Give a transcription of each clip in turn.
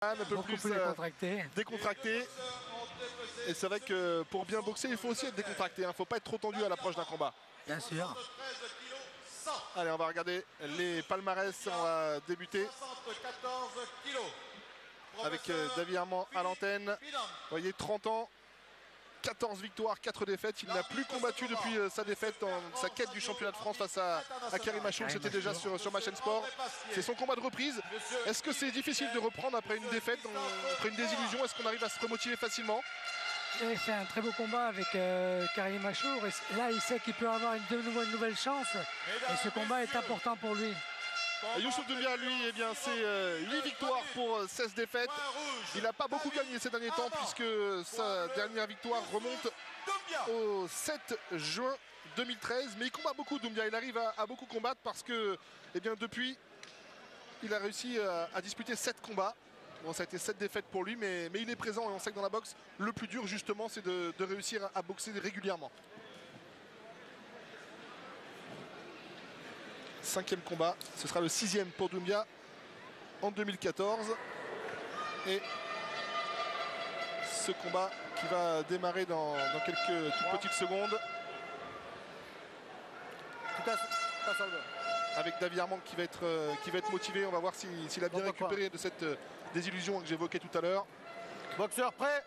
un peu plus décontracté. Et c'est vrai que pour bien boxer, il faut aussi être décontracté. Il ne faut pas être trop tendu à l'approche d'un combat. Bien sûr. Allez, on va regarder les palmarès. On va débuter avec David Armand à l'antenne. Vous voyez, 30 ans, 14 victoires, 4 défaites. Il n'a plus combattu depuis sa défaite dans sa quête du championnat de France face à Karim Achour. C'était déjà sur ma chaîne sport. C'est son combat de reprise. Est-ce que c'est difficile de reprendre après une défaite, après une désillusion? Est-ce qu'on arrive à se remotiver facilement? Il a fait un très beau combat avec Karim Achour. Et là, il sait qu'il peut avoir une nouvelle chance. Et ce combat est important pour lui. Youssouf Doumbia, lui, eh bien, c'est 8 victoires pour 16 défaites. Il n'a pas beaucoup gagné ces derniers temps puisque sa dernière victoire remonte au 7 juin 2013. Mais il combat beaucoup, Doumbia. Il arrive à beaucoup combattre parce que, eh bien, depuis, il a réussi à disputer 7 combats. Bon, ça a été 7 défaites pour lui, mais il est présent et on sait que dans la boxe, le plus dur, justement, c'est de réussir à boxer régulièrement. 5e combat, ce sera le 6e pour Doumbia en 2014. Et ce combat qui va démarrer dans quelques toutes petites secondes. Avec David Armand qui va être motivé. On va voir s'il a bien récupéré de cette désillusion que j'évoquais tout à l'heure. Boxeur prêt.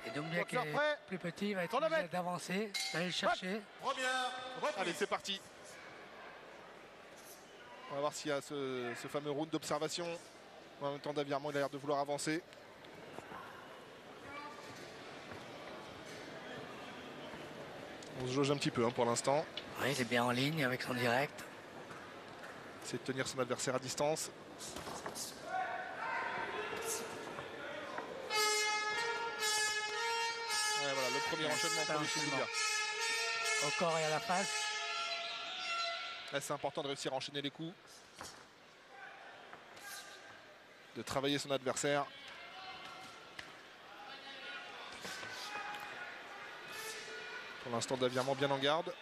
Et Doumbia qui est plus petit va être obligé d'avancer, d'aller le chercher. Allez, c'est parti. On va voir s'il y a ce fameux round d'observation. En même temps, David Armand, il a l'air de vouloir avancer. On se jauge un petit peu pour l'instant. Oui, il est bien en ligne avec son direct. C'est de tenir son adversaire à distance. Ouais, voilà, le premier enchaînement pour Youssouf Doumbia. Au corps et à la face. C'est important de réussir à enchaîner les coups. De travailler son adversaire. Pour l'instant, David Armand bien en garde.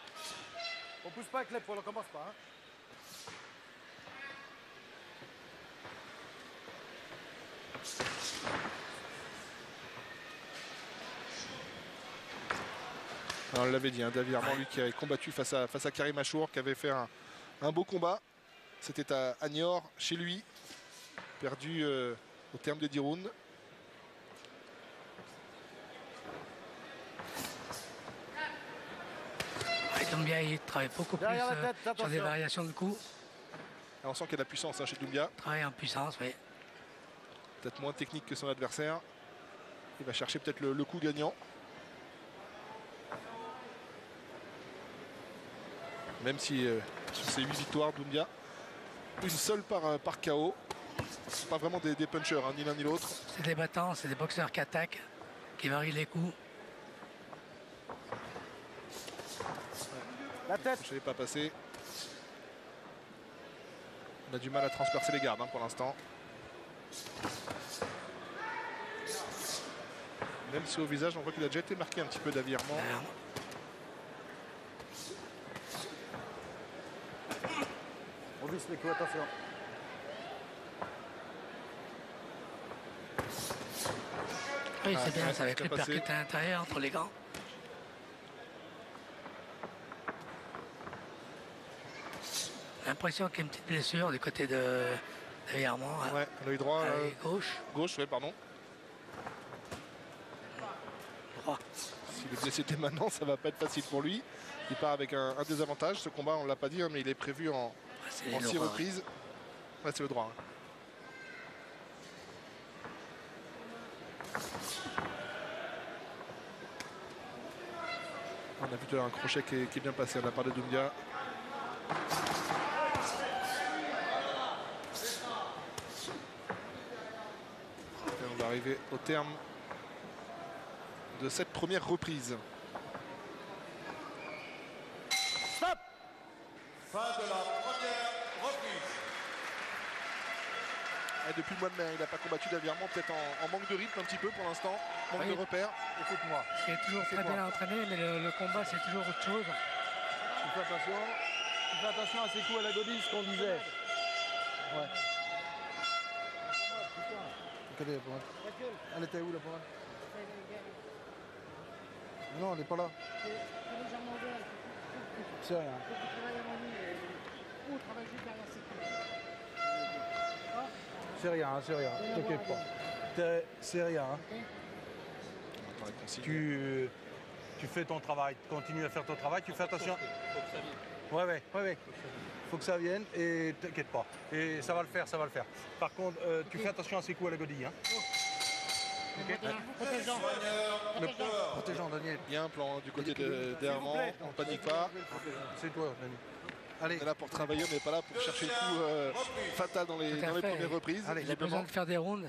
On pousse pas avec l'épaule, on commence pas. Alors, on l'avait dit, David Armand, lui qui avait combattu face à Karim Achour, qui avait fait un beau combat. C'était à Niort, chez lui, perdu au terme de 10 rounds. Doumbia, il travaille beaucoup plus sur des variations de coups. On sent qu'il y a de la puissance chez Doumbia. Travaille en puissance, oui. Peut-être moins technique que son adversaire. Il va chercher peut-être le coup gagnant. Même si sur ces 8 victoires, Doumbia, une seule par KO. C'est pas vraiment des punchers, ni l'un ni l'autre. C'est des battants, c'est des boxeurs qui attaquent, qui varient les coups. La tête. Je ne l'ai pas passé. On a du mal à transpercer les gardes pour l'instant. Même si au visage, on voit qu'il a déjà été marqué un petit peu David Armand. On visse les coups, attention. Oui, c'est bien, ça avec les percutes à l'intérieur entre les gants. L'impression qu'il y a une petite blessure du côté de David Armand. Ouais, l'œil droit. Gauche. Gauche, oui, pardon. Droit. S'il est blessé dès maintenant, ça va pas être facile pour lui. Il part avec un désavantage. Ce combat, on ne l'a pas dit, mais il est prévu en 6 reprises. Ouais, c'est le droit. On a vu un crochet qui est bien passé de la part de Doumbia. Et on va arriver au terme de cette première reprise. Stop. Fin de la première reprise. Et depuis le mois de mai, il n'a pas combattu David Armand, peut-être en manque de rythme un petit peu pour l'instant, manque de repères. Écoute-moi. Il est toujours très bien entraîné, mais le combat c'est toujours autre chose. Tu fais attention. Tu fais attention à ces coups à la godille, ce qu'on disait. Ouais. Quelle est la pointe? Elle était où la pointe? Non, elle n'est pas là. C'est rien. C'est rien, c'est rien. T'inquiète pas. C'est rien. Tu fais ton travail, continue à faire ton travail, tu fais attention. Ouais. Faut que ça vienne et t'inquiète pas. Et ça va le faire, ça va le faire. Par contre, tu fais attention à ses coups à la godille. Hein. Okay. Protégeant, Daniel. Il y a un plan du côté d'Herman, on ne panique pas. C'est toi, Daniel. Allez. On est là pour travailler, on n'est pas là pour chercher le coup fatal dans les premières reprises. Allez, il a besoin de faire des rounds.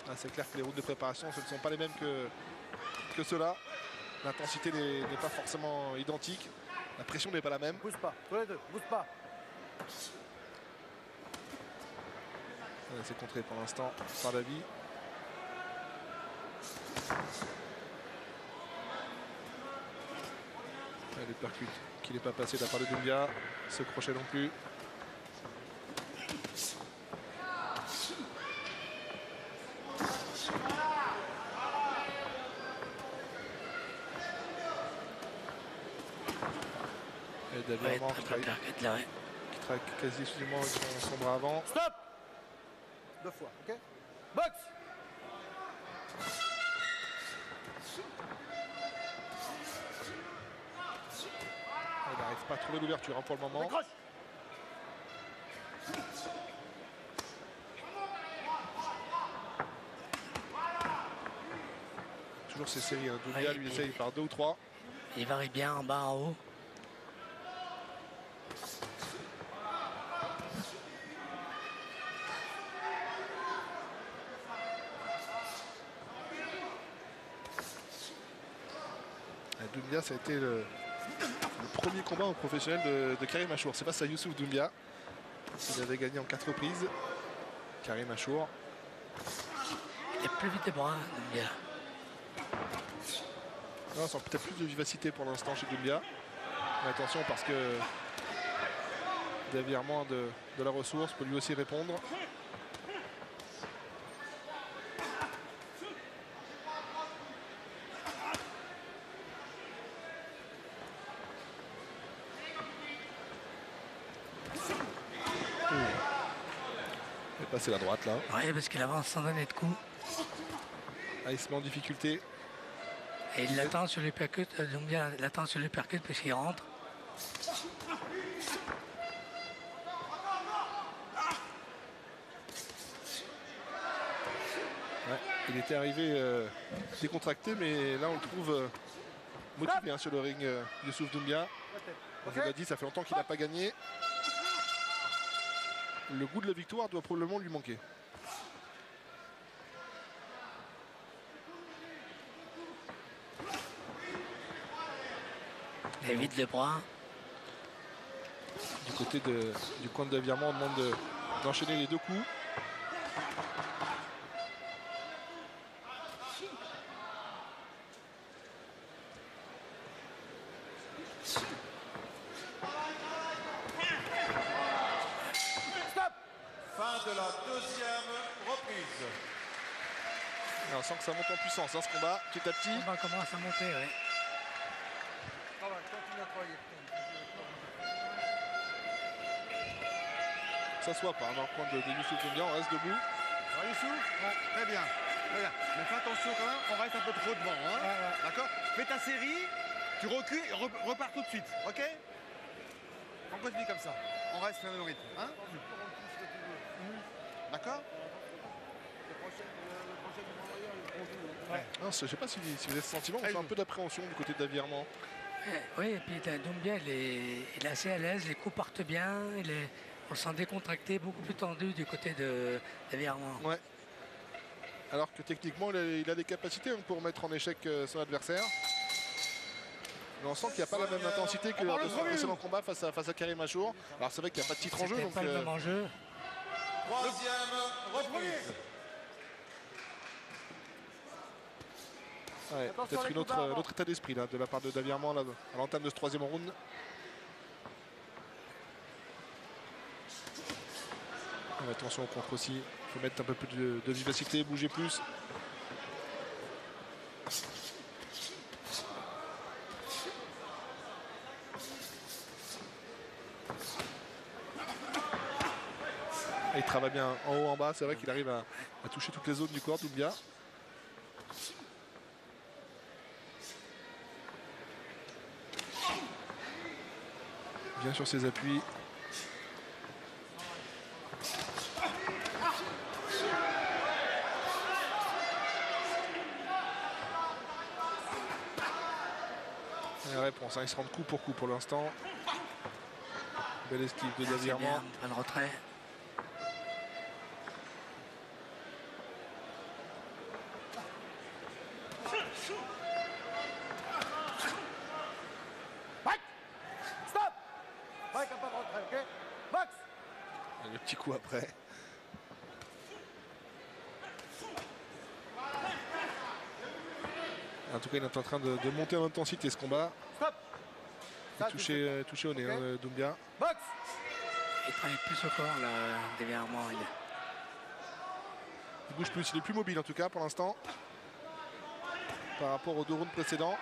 Ah, c'est clair que les rounds de préparation, ce ne sont pas les mêmes que ceux-là. L'intensité n'est pas forcément identique. La pression n'est pas la même. Bouge pas, tous les deux, bouge pas. C'est contré pour l'instant par Davy. Le percute qui n'est pas passé de la part de Doumbia. Ce crochet non plus. Et Davy Herman qui traque quasi exclusivement avec son bras avant. Stop! 2 fois, ok? Box! Il n'arrive pas à trouver l'ouverture pour le moment. Décroche. Toujours ces séries. Hein. Doumbia lui essaye par 2 ou 3. Il varie bien en bas, en haut. Doumbia, ça a été le premier combat au professionnel de Karim Achour. C'est face à Youssouf Doumbia. Il avait gagné en 4 reprises. Karim Achour. Il est plus vite des bras, Doumbia. On sent peut-être plus de vivacité pour l'instant chez Doumbia. Mais attention parce que Davy Herman de la ressource peut lui aussi répondre. C'est la droite là. Oui, parce qu'il avance sans donner de coup. Ah, il se met en difficulté. Et il l'attend sur l'uppercut. Doumbia l'attend sur l'uppercut puisqu'il rentre. Ouais, il était arrivé décontracté, mais là on le trouve motivé hein, sur le ring. Youssouf Doumbia. On vous l'a dit, ça fait longtemps qu'il n'a pas gagné. Le goût de la victoire doit probablement lui manquer. Il évite le bras. Du côté du coin de Davy Herman, on demande d'enchaîner les 2 coups. De la deuxième reprise. Et on sent que ça monte en puissance, hein, ce combat, petit à petit. Le combat commence à monter, oui. Ça soit pas, dans le coin de Youssouf Doumbia, on reste debout. Youssouf, ouais, très bien. Mais fais attention quand même, on reste un peu trop devant. Hein. D'accord? Fais ta série, tu recules et repars tout de suite. Ok? On continue comme ça. On reste le rythme. Hein? D'accord? Non, je ne sais pas si vous avez ce sentiment, on fait un peu d'appréhension du côté de Davy Herman. Oui, et puis Doumbia, il est assez à l'aise, les coups partent bien, on le sent décontracté, beaucoup plus tendu du côté de Davy Herman. Ouais. Alors que techniquement, il a des capacités pour mettre en échec son adversaire. Mais on sent qu'il n'y a pas la même intensité que lors de son précédent combat face à Karim Achour. Alors c'est vrai qu'il n'y a pas de titre en jeu. C'était pas le même enjeu. Troisième reprise. Ouais, peut-être une autre état d'esprit de la part de Davy Herman à l'entame de ce 3e round. Attention au contre aussi faut mettre un peu plus de vivacité, bouger plus. Et il travaille bien en haut, en bas. C'est vrai qu'il arrive à toucher toutes les zones du corps, Doumbia. Bien sur ses appuis. Et la réponse, hein, il se rend coup pour l'instant. Belle esquive de Davirement. Un retrait. Le petit coup après. En tout cas, il est en train de monter en intensité ce combat. Touché au nez, hein, Doumbia. Il travaille plus au corps, là, Davirement. Il bouge plus, il est plus mobile en tout cas pour l'instant. Par rapport aux 2 rounds précédents.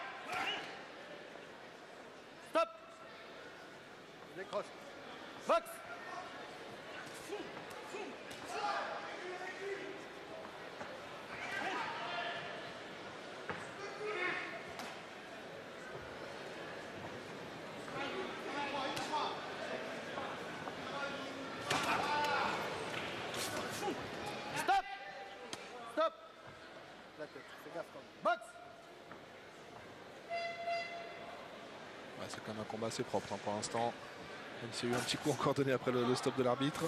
Stop. Décroche. Box. C'est quand même un combat assez propre hein, pour l'instant. Même s'il y a eu un petit coup encore donné après le stop de l'arbitre.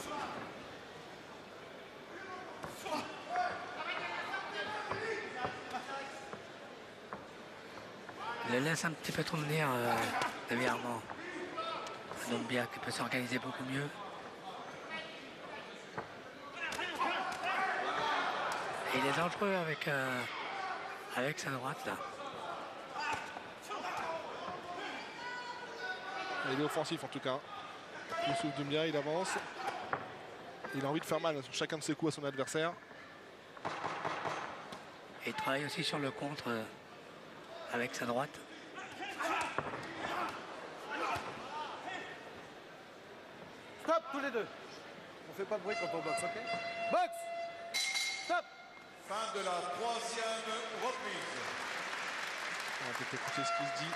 Il le laisse un petit peu trop venir, Davirement. Doumbia qui peut s'organiser beaucoup mieux. Et il est dangereux avec sa droite là. Il est offensif en tout cas. Youssouf Doumbia, il avance. Il a envie de faire mal sur chacun de ses coups à son adversaire. Et il travaille aussi sur le contre avec sa droite. Stop tous les deux. On fait pas de bruit quand on boxe, ok? Boxe. Stop. Fin de la 3e reprise. On va peut-être écouter ce qu'il se dit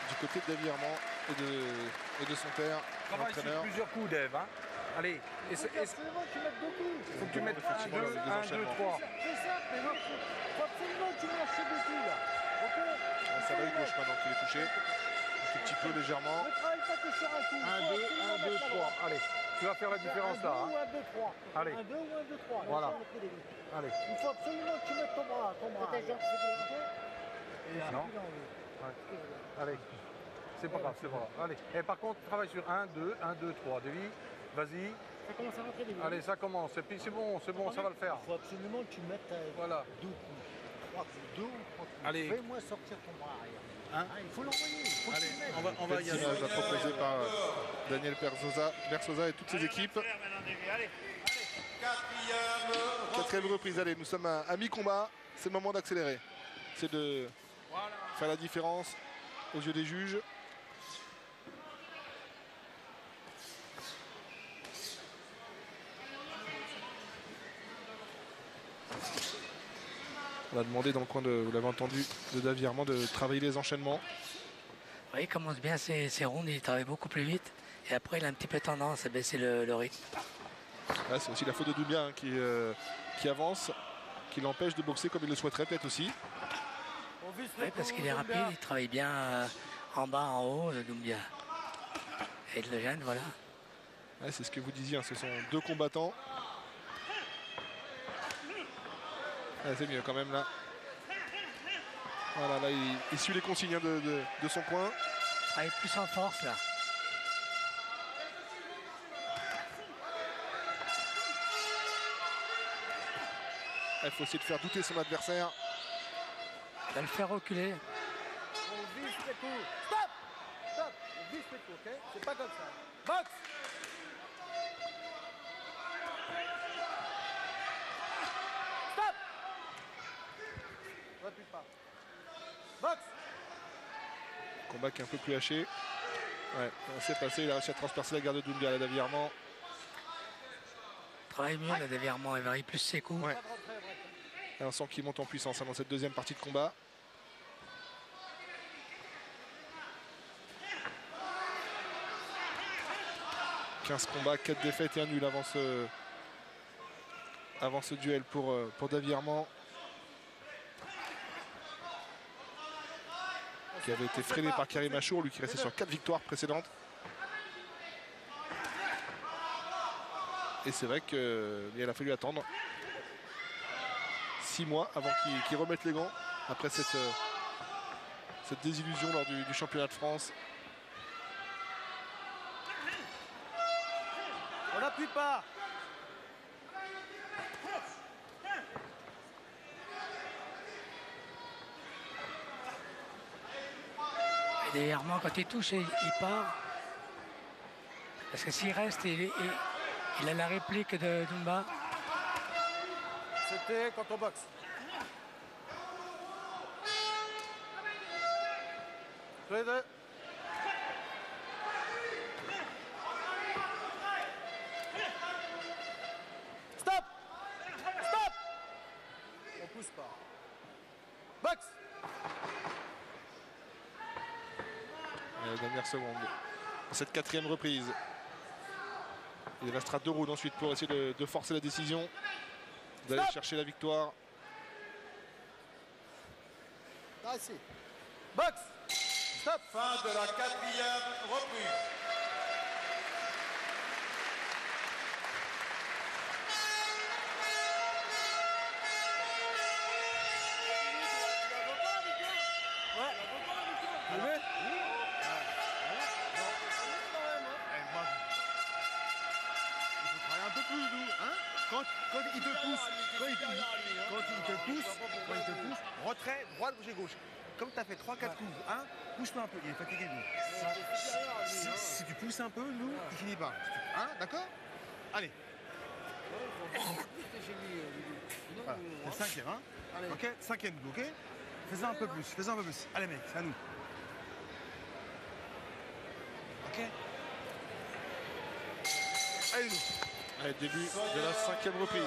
du côté de Davirement et de son père, Travaille sur l'entraîneur. plusieurs coups, Dave. Hein. Allez, Il faut absolument que tu mettes deux coups. il faut que tu mettes 1, Effectivement, 2, avec des 1, 2, enchaînements. 3. C'est ça, mais non, faut absolument que tu marches ces deux coups là. Ok? C'est l'œil gauche maintenant qui est touché. Un tout petit peu légèrement. Ne travaille pas que sur un coup. 1, 2, 1, 2, 3. Allez, tu vas faire la différence là. Un 2 ou Hein. un 2, 3. Allez. Un 2 ou un 2, 3. Voilà. Allez. Il faut absolument que tu mettes ton bras. Tes jambes, c'est bien. Non. Allez. C'est pas grave, c'est pas grave. Allez. Et par contre, travaille sur 1, 2, 1, 2, 3. Devis, vas-y. Ça commence à rentrer des billes. Allez, ça commence. Et puis c'est bon, ça va le faire. Il faut absolument que tu mettes Voilà. 2 coups. 3 coups, 2 ou 3 coups. Allez. Fais-moi sortir ton bras arrière. Hein? Il faut l'envoyer. Il faut que Allez, tu le mettes. on va y Belle aller. image proposée par Daniel Bersosa et toutes ses équipes. 4e reprise, allez, nous sommes à mi-combat. C'est le moment d'accélérer. C'est de faire la différence aux yeux des juges. On a demandé dans le coin de, vous l'avez entendu, de Davirement de travailler les enchaînements. Oui, il commence bien ses rounds, il travaille beaucoup plus vite. Et après, il a un petit peu tendance à baisser le rythme. Là, c'est aussi la faute de Doumbia hein, qui avance, qui l'empêche de boxer comme il le souhaiterait peut-être aussi. Oui, parce qu'il est rapide, il travaille bien en bas, en haut, Doumbia. Et il le gêne, voilà. Ouais, c'est ce que vous disiez, hein, ce sont 2 combattants. Ah, c'est mieux quand même là. Voilà, là il suit les consignes hein, de son coin. Il travaille plus en force là. Il faut essayer de faire douter son adversaire. Il va le faire reculer. On vise les coups. Stop. Stop. On vise les coups, ok? C'est pas comme ça. Box. Combat qui est un peu plus haché. Ouais, c'est passé, il a réussi à transpercer la garde de Doumbia, la Davirement. Travaille mieux, la Davirement, il varie plus ses coups. Ouais. Et on sent qu'il monte en puissance dans cette deuxième partie de combat. « 15 combats, 4 défaites et un nul avant ce duel pour Davirement. Qui avait été freiné par Karim Achour, lui qui restait sur 4 victoires précédentes. Et c'est vrai qu'il a fallu attendre 6 mois avant qu'il remette les gants après cette désillusion lors du championnat de France. On n'appuie pas. Et derrière, quand il touche, il part. Parce que s'il reste, il a la réplique de Dumba. C'était quand on boxe. Tous les deux. Stop. Stop. On pousse pas. Boxe. La dernière seconde. Cette 4e reprise. Il restera 2 rounds ensuite pour essayer de forcer la décision. D'aller chercher la victoire. Là, ici. Boxe. Stop. Fin de la 4e reprise. Quand il te pousse, retrait, droite, gauche et gauche. Comme tu as fait 3-4 coups, pousse-le un peu, il est fatigué nous. Si tu pousses un peu, nous, tu finis pas. D'accord? Allez. Voilà, c'est le 5e, ok? 5e, ok? Fais-en un peu plus, Allez mec, c'est à nous. Ok? Allez nous. Allez, début de la 5e reprise.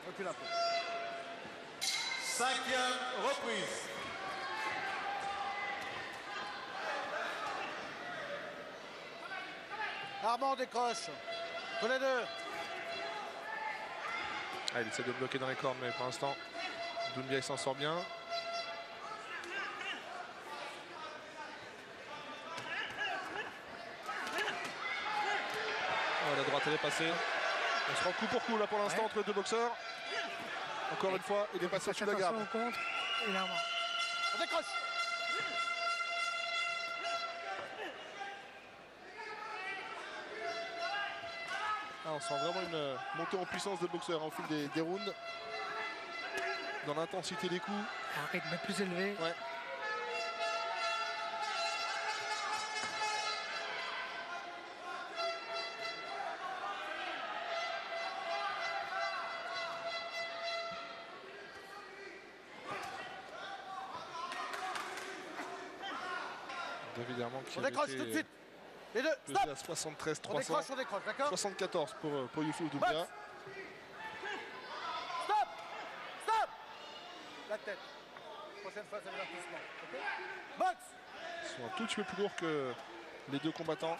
Recule un peu. 5e reprise. Armand décroche. Tous les deux. Il essaie de bloquer dans les cordes, mais pour l'instant, Doumbia il s'en sort bien. La droite elle est passée. On se rend coup pour coup là pour l'instant entre les deux boxeurs. Encore une fois, il est passé sous la garde. Au contre, et là, On décroche. On sent vraiment une montée en puissance des boxeurs au fil des rounds. Dans l'intensité des coups. un rythme plus élevé. Ouais. Évidemment, On décroche tout de suite. Les deux, stop. stop. À 73 On 300. décroche, d'accord? 74 pour Youssouf Doumbia. Stop. Stop. La tête. Prochaine fois, c'est l'avertissement. Ok? Boxe. Ils sont un tout petit peu plus lourds que les deux combattants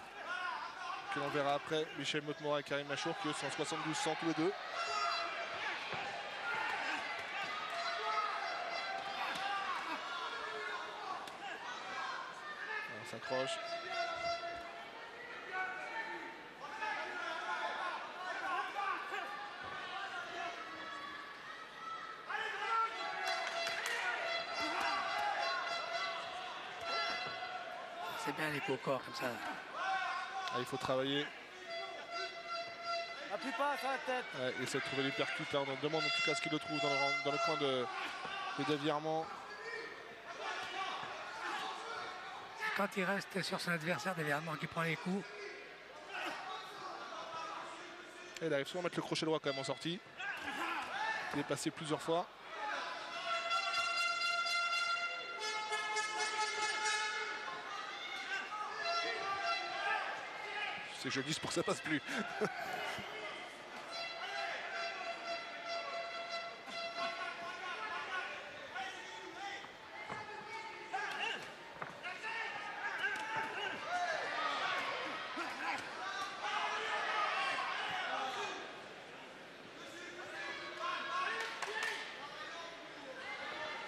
que l'on verra après, Michel Motemora et Karim Achour, qui eux sont 72-100 tous les deux. On s'accroche. C'est bien les coups au corps comme ça. Il faut travailler. Appuie pas sur la tête. Il essaie de trouver les percutes. On demande en tout cas ce qu'il le trouve dans le coin de Davirement. Quand il reste sur son adversaire, Davirement qui prend les coups. Et il arrive souvent à mettre le crochet droit quand même en sortie. Il est passé plusieurs fois. C'est je glisse pour que ça passe plus.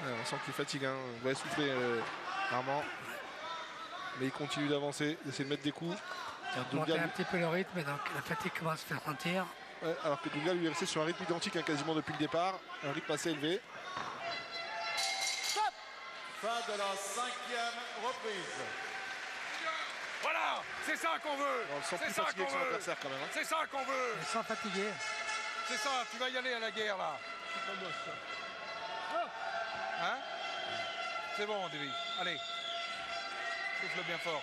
On sent qu'il fatigue, hein. On va essouffler Armand. Mais il continue d'avancer, d'essayer de mettre des coups. Monter un petit peu le rythme, donc la fatigue commence à se faire sentir. Ouais, alors que Dougal lui est resté sur un rythme identique hein, quasiment depuis le départ. Un rythme assez élevé. Stop. Fin de la 5e reprise. Voilà, c'est ça qu'on veut. On le sent plus C'est ça fatigué qu'on que son veut. adversaire quand même. Hein. C'est ça qu'on veut. Il sent fatigué. C'est ça, tu vas y aller à la guerre là. Hein? C'est bon, Davy. Allez. Souffle bien fort.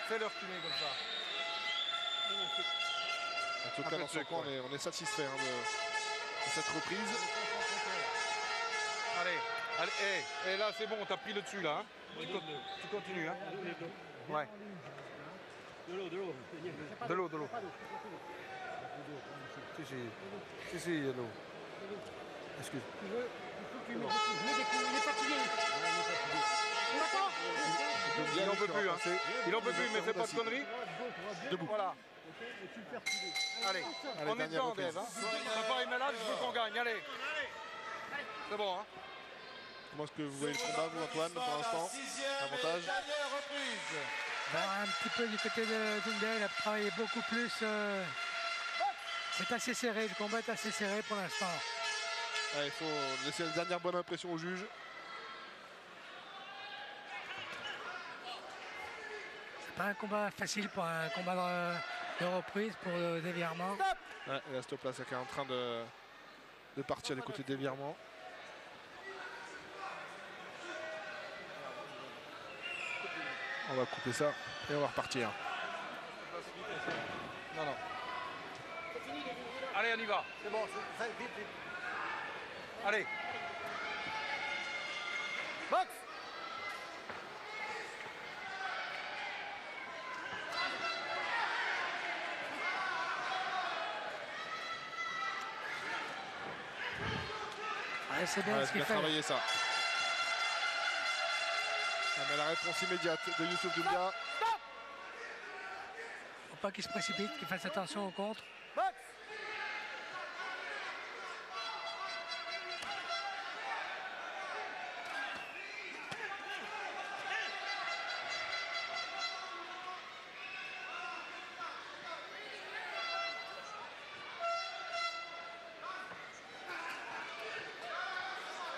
Fais-le reculer comme ça. En tout cas, dans son coin, on est satisfait hein, de cette reprise. Allez, allez, et là c'est bon, t'as pris le dessus là. Hein? Tu continues, hein? Ouais. De l'eau. Si, il y a de l'eau. Excuse. Il est fatigué. Il n'en peut plus, hein. Il n'en peut plus, mais fais pas de conneries. Debout. Voilà. Allez, on est dedans, Dave. Hein. Papa est malade, je veux qu'on gagne. Allez. C'est bon, hein. Comment est-ce que vous voyez le combat, vous, Antoine, pour l'instant? Avantage? Un petit peu du côté de Doumbia, il a travaillé beaucoup plus. C'est assez serré, le combat est assez serré pour l'instant. Ah, il faut laisser une dernière bonne impression au juge. C'est pas un combat facile pour un combat de reprise pour Davy Armand. Ouais, et la stop là, c'est qui est en train de partir du côté des virements. On va couper ça et on va repartir. Non. Allez, on y va. C'est bon, vite. Allez. Box. Ouais, c'est bien Ouais, ce c'est qu'il bien fait. travaillé ça. Ah, mais la réponse immédiate de Youssouf Doumbia. Faut pas qu'il se précipite, qu'il fasse attention au contre. Box.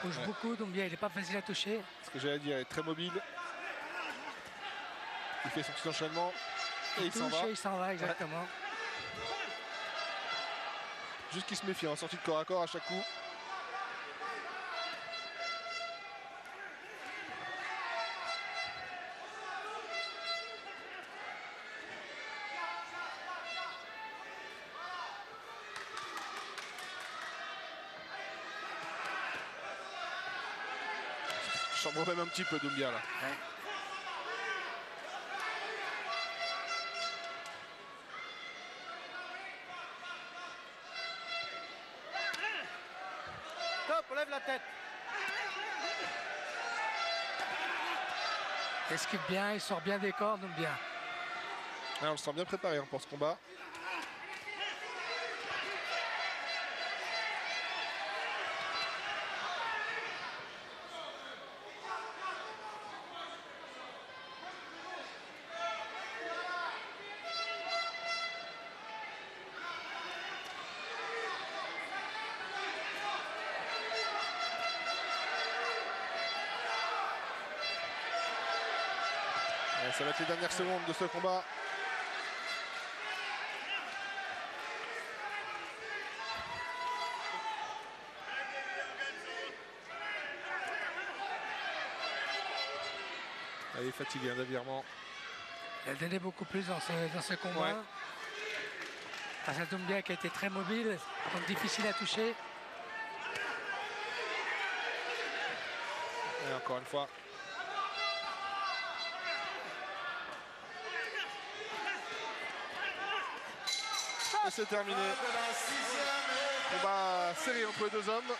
Bouge beaucoup, donc bien, il n'est pas facile à toucher. Ce que j'allais dire, il est très mobile. Il fait son petit enchaînement et il s'en touche va. et il s'en va, exactement. Juste qu'il se méfie, en sortie de corps à corps à chaque coup. Chambre même un petit peu Doumbia là. Ouais. Stop, on lève la tête. Esquive bien, il sort bien des cordes, donc bien. Ah, on le sent bien préparé hein, pour ce combat. Ça va être les dernières secondes de ce combat. Il est fatigué, Davy Armand. Il a donné beaucoup plus dans ce combat. Ouais. Face à Doumbia qui a été très mobile, donc difficile à toucher. Et encore une fois. Et c'est terminé. Combat serré entre les deux hommes.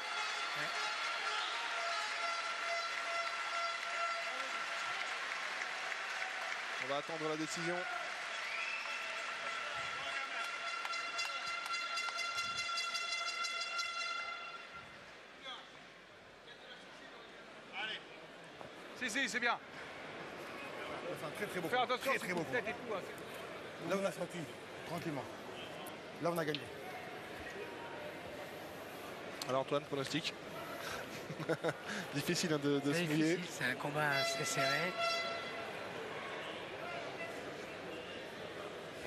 On va attendre la décision. Si, c'est bien. C'est un très très beau Fais combat. attention, Très très beau combat. tête et tout, hein. Là on a sorti, tranquillement. Là on a gagné. Alors Antoine, pronostic. Difficile hein, de se mouiller. C'est un combat assez serré.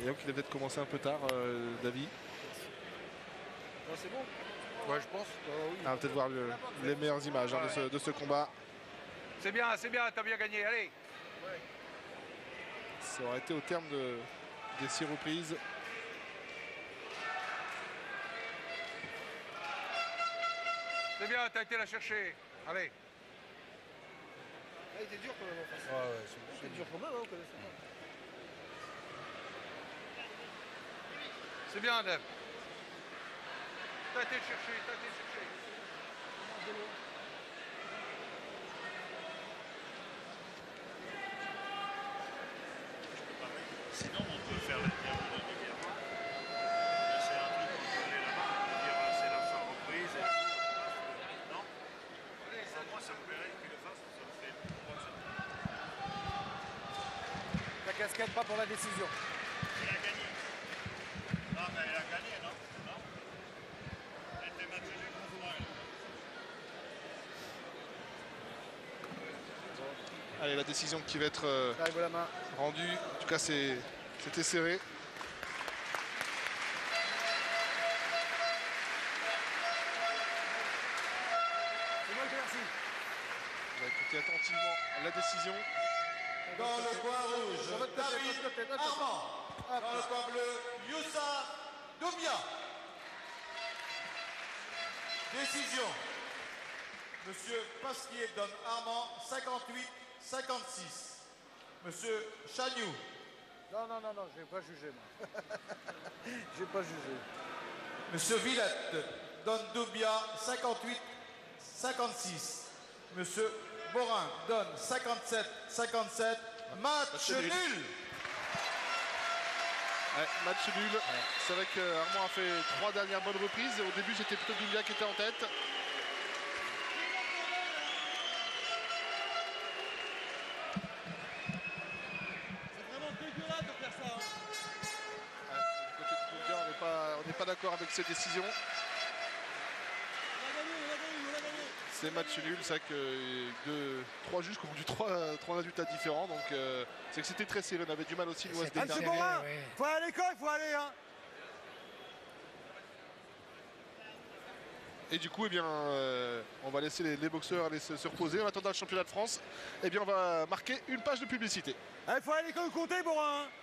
Et donc il a peut-être commencé un peu tard, David. C'est bon. Ouais, je pense. On va peut-être voir les meilleures images hein, de ce combat. C'est bien, t'as bien gagné, allez. Ça aurait été au terme des 6 reprises. C'est bien, t'as été la chercher. Allez. Il était dur quand même en face. Ouais, C'est dur quand même, hein, on connaît ça. c'est bien, Dave. T'as été chercher. Sinon, on peut faire la diagonale du guerre. C'est un truc qu'on peut aller là-bas, on peut dire c'est la fin reprise et tout. Non? Moi, ça me plairait qu'il le fasse, ça me fait beaucoup de La casquette, pas pour la décision. Il a gagné. Non, mais il a gagné, non? Non? Il était match nul contre moi. Allez, la décision qui va être J'arrive à la main. rendue. En tout cas, c'était serré. C'est moi qui merci. On va écouter attentivement la décision. Dans le coin rouge, David Armand. Dans le coin bleu, Youssa Doumbia. Décision. Monsieur Pasquier donne Armand 58-56. Monsieur Chagnou. Non, je vais pas juger, moi. Je vais pas juger. Monsieur Villette donne Doumbia 58-56. Monsieur Morin donne 57-57. Match nul. Ouais, match nul. C'est vrai qu'Armand a fait 3 dernières bonnes reprises. Au début, c'était plutôt Doumbia qui était en tête. Du côté de Doumbia, on n'est pas d'accord avec cette décision. C'est match nul, c'est vrai que 3 juges qui ont du 3 résultats différents, donc c'est que c'était très serré, on avait du mal aussi nous à se C'était déterminer. serré, Morin, oui. faut aller à l'école, il faut aller, hein. Et du coup, eh bien, on va laisser les boxeurs aller se reposer. En attendant le championnat de France, eh bien, on va marquer une page de publicité. Il faut aller à l'école compter, Morin.